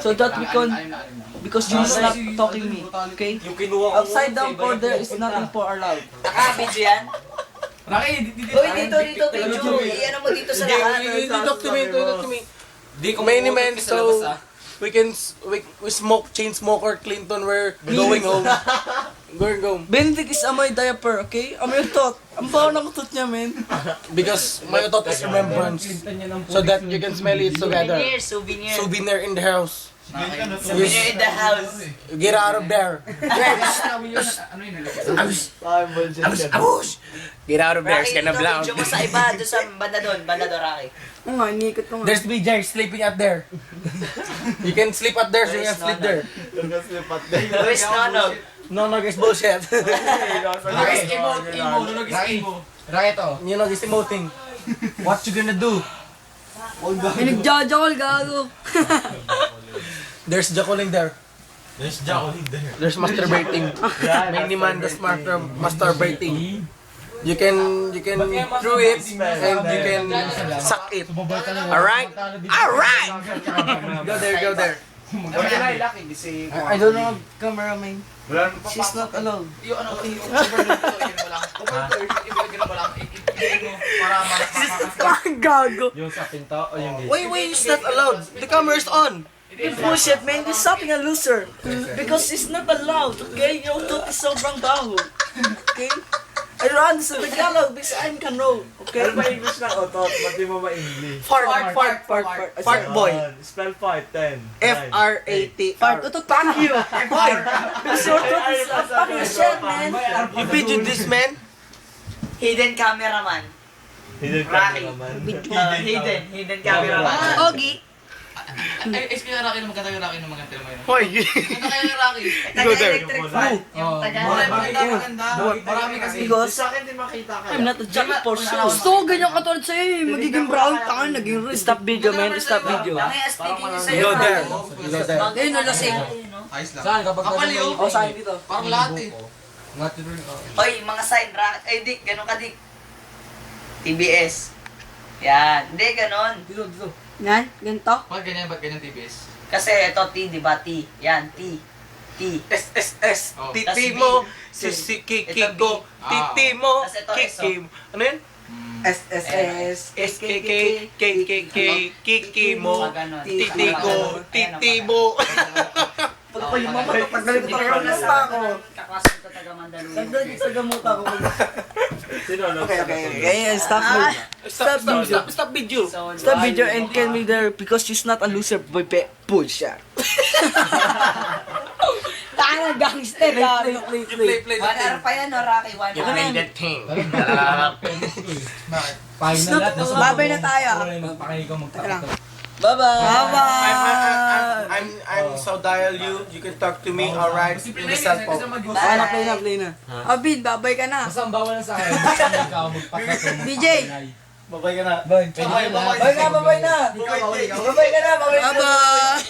So that we can, because you is not talking me, okay? Upside down order is nothing for allowed. Naka-video yan? Rocky, Uy, dito, video. Iyan mo dito sa lahat. Talk to me. Many men, so we smoke chain smoker Clinton. We're going home. Going home Benedict is amoy diaper, okay? Amoy utot. Ang baho ng utot niya, men. because my thought is remembrance, so that you can smell it together. Souvenir. Souvenir in the house. Souvenir in the house. Get out of there. Get out of there. It's Rocky, gonna dito, blow. video mo sa iba. Doon sa banda doon, Rocky. Oo nga, inikot ko nga. There's BJ sleeping up there. You can sleep up there, so you can sleep there. Luis Nonog. No, it's bullshit. Rocky, to. You know, this emoting. What you gonna do? May nagjajakol, gago. There's Jacoling there. There's masturbating. Many man does masturbating. You can throw it and you can suck it. Alright? Go there. I don't know, cameraman. She's not alone. Gago. Yung sa pinto o yung gate? Wait, it's not allowed. The camera is on. Bullshit, man. You're stopping a loser. Because it's not allowed, okay? Your utot is sobrang baho. Okay? I run sa Tagalog because I'm Kano. Okay? Ano ba English ng otot? Ba't di mo ma-English? Fart boy. Spell fart, 10. F-R-A-T. Fart, utot, fuck you. Boy, because your utot is a fucking shit, man. You video this man? Hidden cameraman. Hidden Rocky. cameraman. Hidden cameraman. Ogi. Ay, kaya Rocky na maganda yung Rocky na maganda mo yun. Hoy. Maganda kayo yung Rocky. Go there. Electric fan. Yung taga. Maganda. Marami kasi. Because Sa akin din makita ka. I'm not a jack for sure. Gusto ko ganyan katulad sa'yo eh. Magiging brown, tangan, naging red. Stop video, man. Stop video. Kaya speaking niyo sa'yo. Go there. Ayun, nalasing. Ayos lang. Saan? Kapag kapal yun. O, saan dito? Parang lahat eh. Hoy, mga sign. Ay, Dick. Ganon ka, Dick. TBS. Yan. Hindi, ganon. Dito. Yan, ganito. Ba't ganyan TBS? Kasi ito, T, di ba? T. Yan, T. SSS. Oh. Titi mo. Sisi kiki ko. Titi mo. Tas ito, Kiki mo. Ano yun? SSS. SKK. KKK. Kiki mo. Ganon. Titi ko. Titi mo. Pag pa yung mama, tanggalin ko talaga ng pa ako. Kaklasan ko taga Mandaluyong. Tanggalin ko sa gamot ako. Sino? Okay, stop mode. Stop video. So, Stop video and can be there because she's not a loser, boy. Bullshit. Tanga gangster. Play. 1 hour pa yan, no, Rocky? 1 You hour. play that thing. Babay na tayo. Bye-bye. I'm so dial you. You can talk to me, alright? In the cell phone. Play na. Abid, babay ka na. Basta ang bawal na sa akin. Ikaw magpakatulong. DJ. Babay ka na. Babay na. Babay na. Babay ka na. Bye-bye.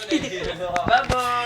Bye-bye!